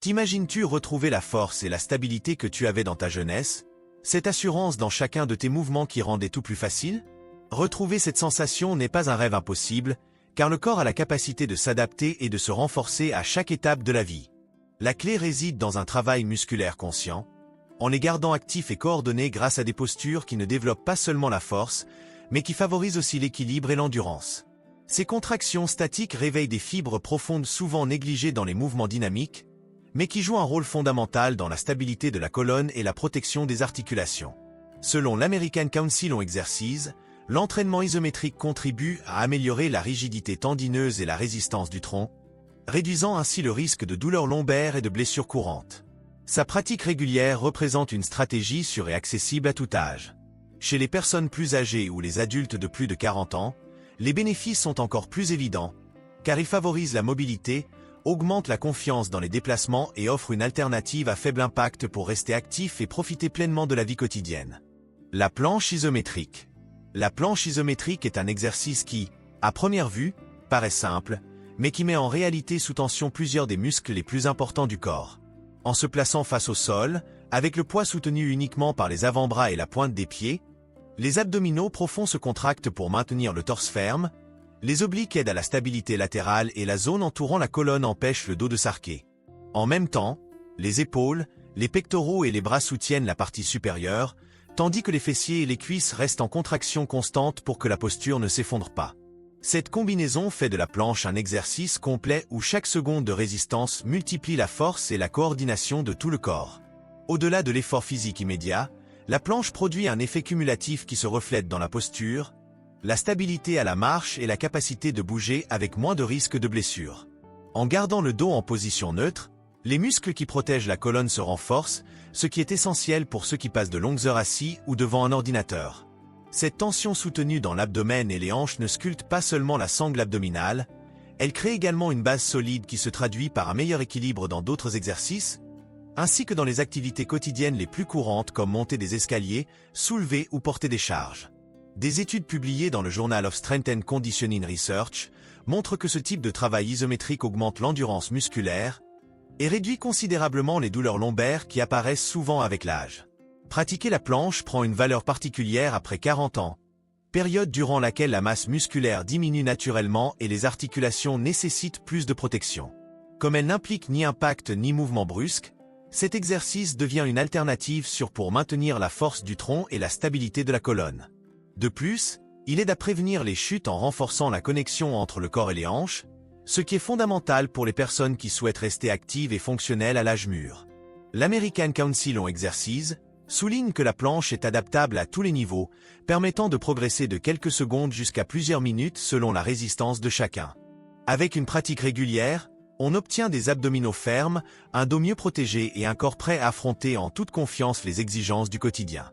T'imagines-tu retrouver la force et la stabilité que tu avais dans ta jeunesse? Cette assurance dans chacun de tes mouvements qui rendait tout plus facile? Retrouver cette sensation n'est pas un rêve impossible, car le corps a la capacité de s'adapter et de se renforcer à chaque étape de la vie. La clé réside dans un travail musculaire conscient, en les gardant actifs et coordonnés grâce à des postures qui ne développent pas seulement la force, mais qui favorisent aussi l'équilibre et l'endurance. Ces contractions statiques réveillent des fibres profondes souvent négligées dans les mouvements dynamiques, mais qui jouent un rôle fondamental dans la stabilité de la colonne et la protection des articulations. Selon l'American Council on Exercise, l'entraînement isométrique contribue à améliorer la rigidité tendineuse et la résistance du tronc, réduisant ainsi le risque de douleurs lombaires et de blessures courantes. Sa pratique régulière représente une stratégie sûre et accessible à tout âge. Chez les personnes plus âgées ou les adultes de plus de 40 ans, les bénéfices sont encore plus évidents, car ils favorisent la mobilité, augmentent la confiance dans les déplacements et offrent une alternative à faible impact pour rester actif et profiter pleinement de la vie quotidienne. La planche isométrique. La planche isométrique est un exercice qui, à première vue, paraît simple, mais qui met en réalité sous tension plusieurs des muscles les plus importants du corps. En se plaçant face au sol, avec le poids soutenu uniquement par les avant-bras et la pointe des pieds, les abdominaux profonds se contractent pour maintenir le torse ferme, les obliques aident à la stabilité latérale et la zone entourant la colonne empêche le dos de s'arquer. En même temps, les épaules, les pectoraux et les bras soutiennent la partie supérieure, tandis que les fessiers et les cuisses restent en contraction constante pour que la posture ne s'effondre pas. Cette combinaison fait de la planche un exercice complet où chaque seconde de résistance multiplie la force et la coordination de tout le corps. Au-delà de l'effort physique immédiat, la planche produit un effet cumulatif qui se reflète dans la posture, la stabilité à la marche et la capacité de bouger avec moins de risque de blessure. En gardant le dos en position neutre, les muscles qui protègent la colonne se renforcent, ce qui est essentiel pour ceux qui passent de longues heures assis ou devant un ordinateur. Cette tension soutenue dans l'abdomen et les hanches ne sculpte pas seulement la sangle abdominale, elle crée également une base solide qui se traduit par un meilleur équilibre dans d'autres exercices, ainsi que dans les activités quotidiennes les plus courantes comme monter des escaliers, soulever ou porter des charges. Des études publiées dans le Journal of Strength and Conditioning Research montrent que ce type de travail isométrique augmente l'endurance musculaire et réduit considérablement les douleurs lombaires qui apparaissent souvent avec l'âge. Pratiquer la planche prend une valeur particulière après 40 ans, période durant laquelle la masse musculaire diminue naturellement et les articulations nécessitent plus de protection. Comme elle n'implique ni impact ni mouvement brusque, cet exercice devient une alternative sûre pour maintenir la force du tronc et la stabilité de la colonne. De plus, il aide à prévenir les chutes en renforçant la connexion entre le corps et les hanches, ce qui est fondamental pour les personnes qui souhaitent rester actives et fonctionnelles à l'âge mûr. L'American Council on Exercise souligne que la planche est adaptable à tous les niveaux, permettant de progresser de quelques secondes jusqu'à plusieurs minutes selon la résistance de chacun. Avec une pratique régulière, on obtient des abdominaux fermes, un dos mieux protégé et un corps prêt à affronter en toute confiance les exigences du quotidien.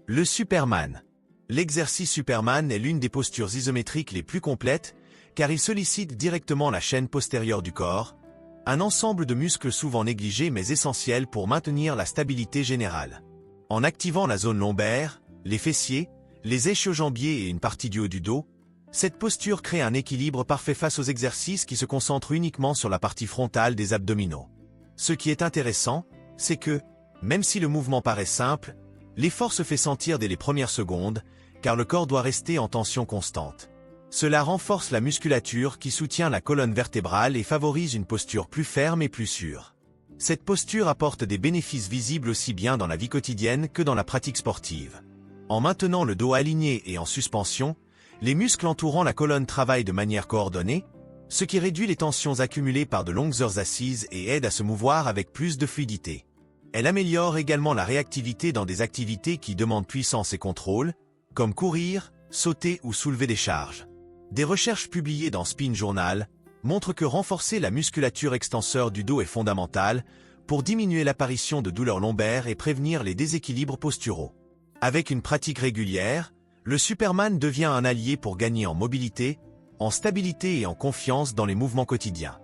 Le Superman. L'exercice Superman est l'une des postures isométriques les plus complètes, car il sollicite directement la chaîne postérieure du corps, un ensemble de muscles souvent négligés mais essentiels pour maintenir la stabilité générale. En activant la zone lombaire, les fessiers, les ischio-jambiers et une partie du haut du dos, cette posture crée un équilibre parfait face aux exercices qui se concentrent uniquement sur la partie frontale des abdominaux. Ce qui est intéressant, c'est que, même si le mouvement paraît simple, l'effort se fait sentir dès les premières secondes, car le corps doit rester en tension constante. Cela renforce la musculature qui soutient la colonne vertébrale et favorise une posture plus ferme et plus sûre. Cette posture apporte des bénéfices visibles aussi bien dans la vie quotidienne que dans la pratique sportive. En maintenant le dos aligné et en suspension, les muscles entourant la colonne travaillent de manière coordonnée, ce qui réduit les tensions accumulées par de longues heures assises et aide à se mouvoir avec plus de fluidité. Elle améliore également la réactivité dans des activités qui demandent puissance et contrôle, comme courir, sauter ou soulever des charges. Des recherches publiées dans Spin Journal montrent que renforcer la musculature extenseur du dos est fondamental pour diminuer l'apparition de douleurs lombaires et prévenir les déséquilibres posturaux. Avec une pratique régulière, le Superman devient un allié pour gagner en mobilité, en stabilité et en confiance dans les mouvements quotidiens.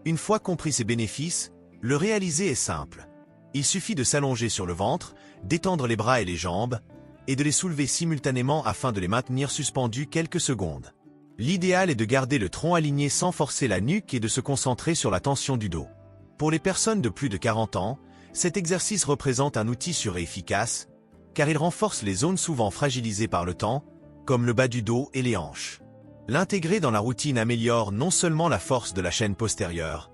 Une fois compris ses bénéfices, le réaliser est simple. Il suffit de s'allonger sur le ventre, d'étendre les bras et les jambes, et de les soulever simultanément afin de les maintenir suspendus quelques secondes. L'idéal est de garder le tronc aligné sans forcer la nuque et de se concentrer sur la tension du dos. Pour les personnes de plus de 40 ans, cet exercice représente un outil sûr et efficace, car il renforce les zones souvent fragilisées par le temps, comme le bas du dos et les hanches. L'intégrer dans la routine améliore non seulement la force de la chaîne postérieure,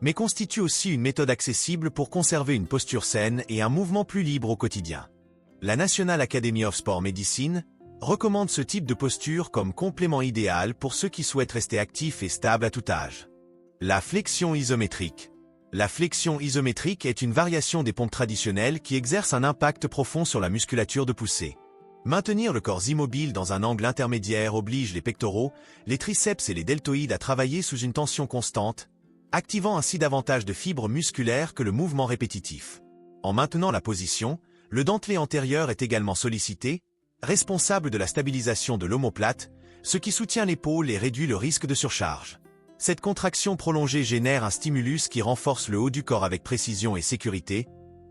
mais constitue aussi une méthode accessible pour conserver une posture saine et un mouvement plus libre au quotidien. La National Academy of Sport Medicine recommande ce type de posture comme complément idéal pour ceux qui souhaitent rester actifs et stables à tout âge. La flexion isométrique. La flexion isométrique est une variation des pompes traditionnelles qui exerce un impact profond sur la musculature de poussée. Maintenir le corps immobile dans un angle intermédiaire oblige les pectoraux, les triceps et les deltoïdes à travailler sous une tension constante, activant ainsi davantage de fibres musculaires que le mouvement répétitif. En maintenant la position, le dentelé antérieur est également sollicité, responsable de la stabilisation de l'omoplate, ce qui soutient l'épaule et réduit le risque de surcharge. Cette contraction prolongée génère un stimulus qui renforce le haut du corps avec précision et sécurité,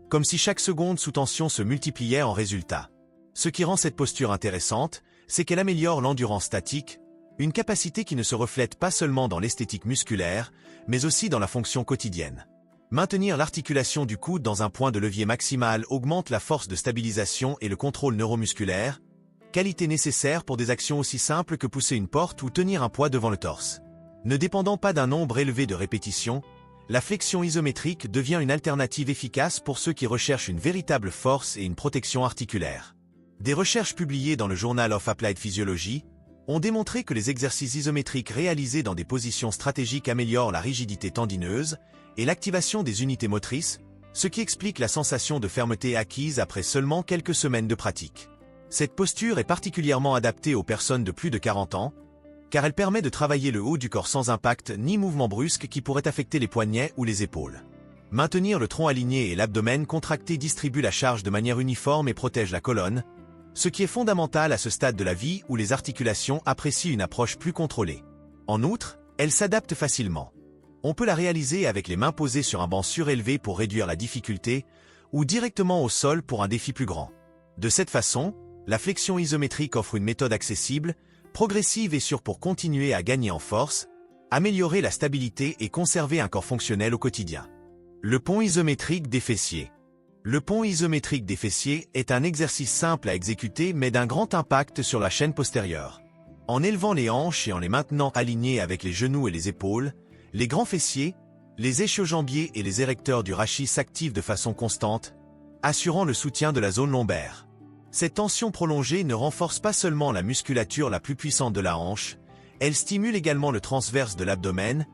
comme si chaque seconde sous tension se multipliait en résultat. Ce qui rend cette posture intéressante, c'est qu'elle améliore l'endurance statique, une capacité qui ne se reflète pas seulement dans l'esthétique musculaire, mais aussi dans la fonction quotidienne. Maintenir l'articulation du coude dans un point de levier maximal augmente la force de stabilisation et le contrôle neuromusculaire, qualité nécessaire pour des actions aussi simples que pousser une porte ou tenir un poids devant le torse. Ne dépendant pas d'un nombre élevé de répétitions, la flexion isométrique devient une alternative efficace pour ceux qui recherchent une véritable force et une protection articulaire. Des recherches publiées dans le Journal of Applied Physiology ont démontré que les exercices isométriques réalisés dans des positions stratégiques améliorent la rigidité tendineuse et l'activation des unités motrices, ce qui explique la sensation de fermeté acquise après seulement quelques semaines de pratique. Cette posture est particulièrement adaptée aux personnes de plus de 40 ans, car elle permet de travailler le haut du corps sans impact ni mouvement brusque qui pourrait affecter les poignets ou les épaules. Maintenir le tronc aligné et l'abdomen contracté distribue la charge de manière uniforme et protège la colonne, ce qui est fondamental à ce stade de la vie où les articulations apprécient une approche plus contrôlée. En outre, elle s'adapte facilement. On peut la réaliser avec les mains posées sur un banc surélevé pour réduire la difficulté, ou directement au sol pour un défi plus grand. De cette façon, la flexion isométrique offre une méthode accessible, progressive et sûre pour continuer à gagner en force, améliorer la stabilité et conserver un corps fonctionnel au quotidien. Le pont isométrique des fessiers. Le pont isométrique des fessiers est un exercice simple à exécuter mais d'un grand impact sur la chaîne postérieure. En élevant les hanches et en les maintenant alignées avec les genoux et les épaules, les grands fessiers, les ischio-jambiers et les érecteurs du rachis s'activent de façon constante, assurant le soutien de la zone lombaire. Cette tension prolongée ne renforce pas seulement la musculature la plus puissante de la hanche, elle stimule également le transverse de l'abdomen,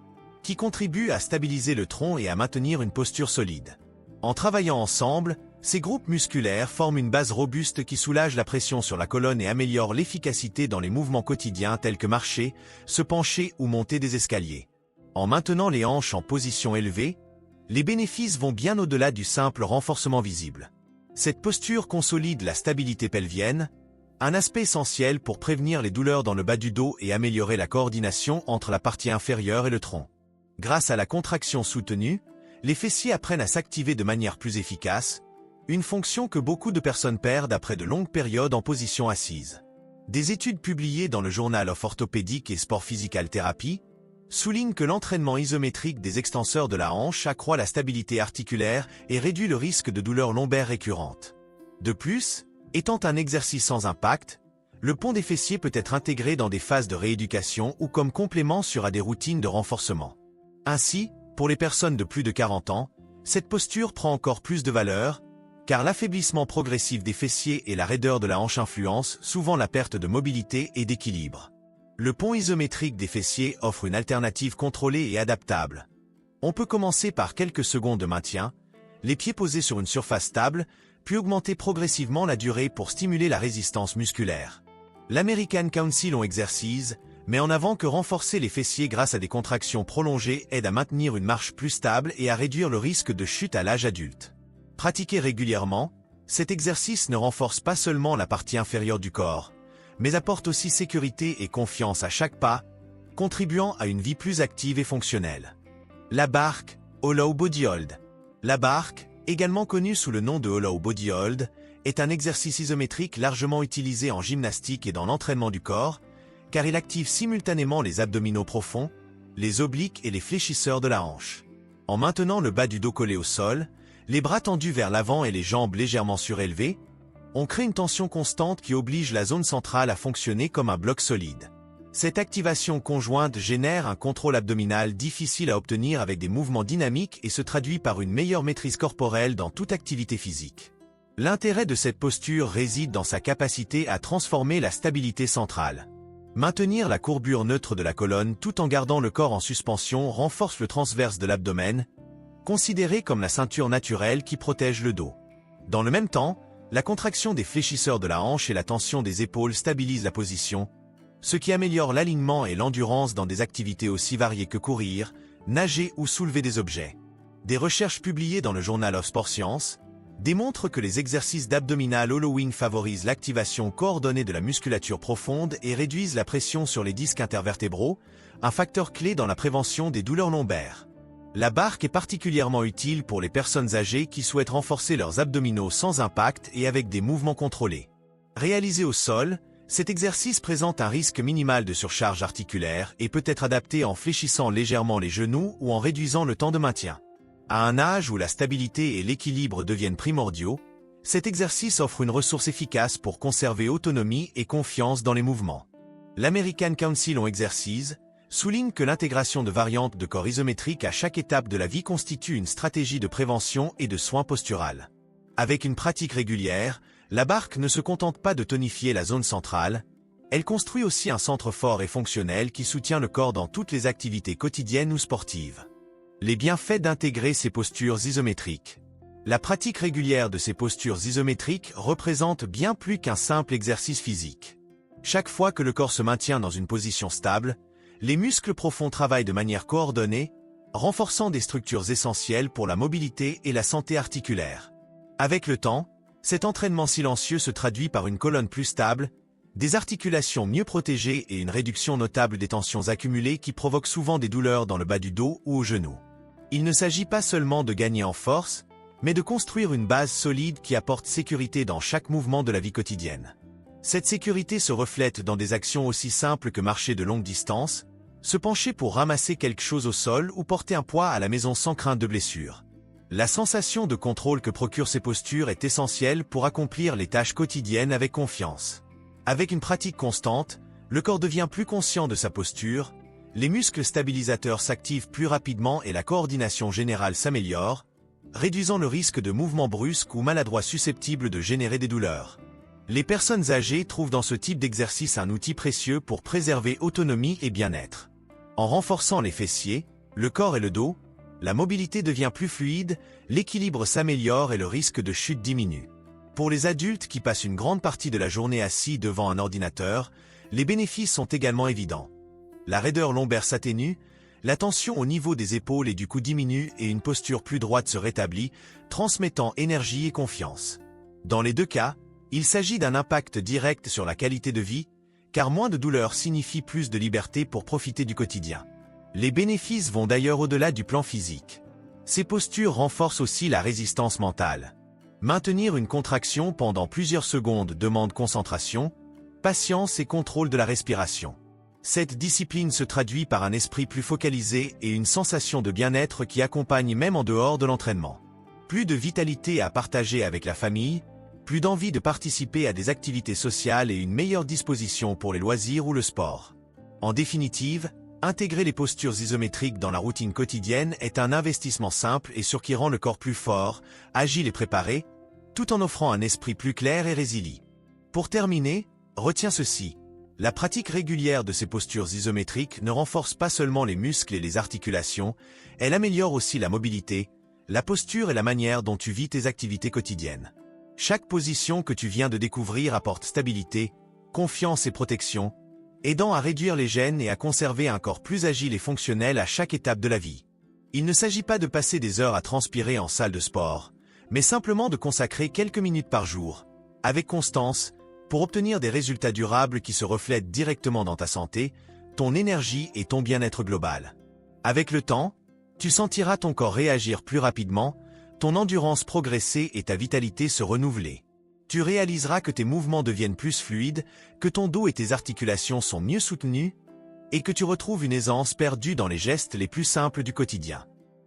qui contribue à stabiliser le tronc et à maintenir une posture solide. En travaillant ensemble, ces groupes musculaires forment une base robuste qui soulage la pression sur la colonne et améliore l'efficacité dans les mouvements quotidiens tels que marcher, se pencher ou monter des escaliers. En maintenant les hanches en position élevée, les bénéfices vont bien au-delà du simple renforcement visible. Cette posture consolide la stabilité pelvienne, un aspect essentiel pour prévenir les douleurs dans le bas du dos et améliorer la coordination entre la partie inférieure et le tronc. Grâce à la contraction soutenue, les fessiers apprennent à s'activer de manière plus efficace, une fonction que beaucoup de personnes perdent après de longues périodes en position assise. Des études publiées dans le Journal of Orthopedic et Sport Physical Therapy soulignent que l'entraînement isométrique des extenseurs de la hanche accroît la stabilité articulaire et réduit le risque de douleurs lombaires récurrentes. De plus, étant un exercice sans impact, le pont des fessiers peut être intégré dans des phases de rééducation ou comme complément sur à des routines de renforcement. Ainsi, pour les personnes de plus de 40 ans, cette posture prend encore plus de valeur, car l'affaiblissement progressif des fessiers et la raideur de la hanche influencent souvent la perte de mobilité et d'équilibre. Le pont isométrique des fessiers offre une alternative contrôlée et adaptable. On peut commencer par quelques secondes de maintien, les pieds posés sur une surface stable, puis augmenter progressivement la durée pour stimuler la résistance musculaire. L'American Council on Exercise met en avant que renforcer les fessiers grâce à des contractions prolongées aide à maintenir une marche plus stable et à réduire le risque de chute à l'âge adulte. Pratiqué régulièrement, cet exercice ne renforce pas seulement la partie inférieure du corps, mais apporte aussi sécurité et confiance à chaque pas, contribuant à une vie plus active et fonctionnelle. La barque, Hollow Body Hold. La barque, également connue sous le nom de Hollow Body Hold, est un exercice isométrique largement utilisé en gymnastique et dans l'entraînement du corps, car il active simultanément les abdominaux profonds, les obliques et les fléchisseurs de la hanche. En maintenant le bas du dos collé au sol, les bras tendus vers l'avant et les jambes légèrement surélevées, on crée une tension constante qui oblige la zone centrale à fonctionner comme un bloc solide. Cette activation conjointe génère un contrôle abdominal difficile à obtenir avec des mouvements dynamiques et se traduit par une meilleure maîtrise corporelle dans toute activité physique. L'intérêt de cette posture réside dans sa capacité à transformer la stabilité centrale. Maintenir la courbure neutre de la colonne tout en gardant le corps en suspension renforce le transverse de l'abdomen, considéré comme la ceinture naturelle qui protège le dos. Dans le même temps, la contraction des fléchisseurs de la hanche et la tension des épaules stabilisent la position, ce qui améliore l'alignement et l'endurance dans des activités aussi variées que courir, nager ou soulever des objets. Des recherches publiées dans le Journal of Sport Science démontrent que les exercices d'abdominal hollowing favorisent l'activation coordonnée de la musculature profonde et réduisent la pression sur les disques intervertébraux, un facteur clé dans la prévention des douleurs lombaires. La barre est particulièrement utile pour les personnes âgées qui souhaitent renforcer leurs abdominaux sans impact et avec des mouvements contrôlés. Réalisé au sol, cet exercice présente un risque minimal de surcharge articulaire et peut être adapté en fléchissant légèrement les genoux ou en réduisant le temps de maintien. À un âge où la stabilité et l'équilibre deviennent primordiaux, cet exercice offre une ressource efficace pour conserver autonomie et confiance dans les mouvements. L'American Council on Exercise souligne que l'intégration de variantes de corps isométriques à chaque étape de la vie constitue une stratégie de prévention et de soins postural. Avec une pratique régulière, la barre ne se contente pas de tonifier la zone centrale, elle construit aussi un centre fort et fonctionnel qui soutient le corps dans toutes les activités quotidiennes ou sportives. Les bienfaits d'intégrer ces postures isométriques. La pratique régulière de ces postures isométriques représente bien plus qu'un simple exercice physique. Chaque fois que le corps se maintient dans une position stable, les muscles profonds travaillent de manière coordonnée, renforçant des structures essentielles pour la mobilité et la santé articulaire. Avec le temps, cet entraînement silencieux se traduit par une colonne plus stable, des articulations mieux protégées et une réduction notable des tensions accumulées qui provoquent souvent des douleurs dans le bas du dos ou aux genoux. Il ne s'agit pas seulement de gagner en force, mais de construire une base solide qui apporte sécurité dans chaque mouvement de la vie quotidienne. Cette sécurité se reflète dans des actions aussi simples que marcher de longue distance, se pencher pour ramasser quelque chose au sol ou porter un poids à la maison sans crainte de blessure. La sensation de contrôle que procurent ces postures est essentielle pour accomplir les tâches quotidiennes avec confiance. Avec une pratique constante, le corps devient plus conscient de sa posture, les muscles stabilisateurs s'activent plus rapidement et la coordination générale s'améliore, réduisant le risque de mouvements brusques ou maladroits susceptibles de générer des douleurs. Les personnes âgées trouvent dans ce type d'exercice un outil précieux pour préserver autonomie et bien-être. En renforçant les fessiers, le corps et le dos, la mobilité devient plus fluide, l'équilibre s'améliore et le risque de chute diminue. Pour les adultes qui passent une grande partie de la journée assis devant un ordinateur, les bénéfices sont également évidents. La raideur lombaire s'atténue, la tension au niveau des épaules et du cou diminue et une posture plus droite se rétablit, transmettant énergie et confiance. Dans les deux cas, il s'agit d'un impact direct sur la qualité de vie, car moins de douleur signifie plus de liberté pour profiter du quotidien. Les bénéfices vont d'ailleurs au-delà du plan physique. Ces postures renforcent aussi la résistance mentale. Maintenir une contraction pendant plusieurs secondes demande concentration, patience et contrôle de la respiration. Cette discipline se traduit par un esprit plus focalisé et une sensation de bien-être qui accompagne même en dehors de l'entraînement. Plus de vitalité à partager avec la famille, plus d'envie de participer à des activités sociales et une meilleure disposition pour les loisirs ou le sport. En définitive, intégrer les postures isométriques dans la routine quotidienne est un investissement simple et sûr qui rend le corps plus fort, agile et préparé, tout en offrant un esprit plus clair et résilient. Pour terminer, retiens ceci. La pratique régulière de ces postures isométriques ne renforce pas seulement les muscles et les articulations, elle améliore aussi la mobilité, la posture et la manière dont tu vis tes activités quotidiennes. Chaque position que tu viens de découvrir apporte stabilité, confiance et protection, aidant à réduire les gênes et à conserver un corps plus agile et fonctionnel à chaque étape de la vie. Il ne s'agit pas de passer des heures à transpirer en salle de sport, mais simplement de consacrer quelques minutes par jour, avec constance, pour obtenir des résultats durables qui se reflètent directement dans ta santé, ton énergie et ton bien-être global. Avec le temps, tu sentiras ton corps réagir plus rapidement, ton endurance progresser et ta vitalité se renouveler. Tu réaliseras que tes mouvements deviennent plus fluides, que ton dos et tes articulations sont mieux soutenus, et que tu retrouves une aisance perdue dans les gestes les plus simples du quotidien.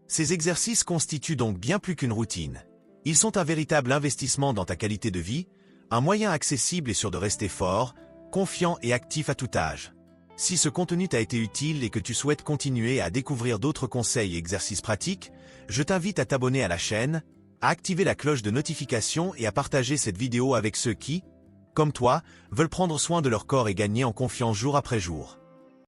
Ces exercices constituent donc bien plus qu'une routine. Ils sont un véritable investissement dans ta qualité de vie, un moyen accessible et sûr de rester fort, confiant et actif à tout âge. Si ce contenu t'a été utile et que tu souhaites continuer à découvrir d'autres conseils et exercices pratiques, je t'invite à t'abonner à la chaîne, à activer la cloche de notification et à partager cette vidéo avec ceux qui, comme toi, veulent prendre soin de leur corps et gagner en confiance jour après jour.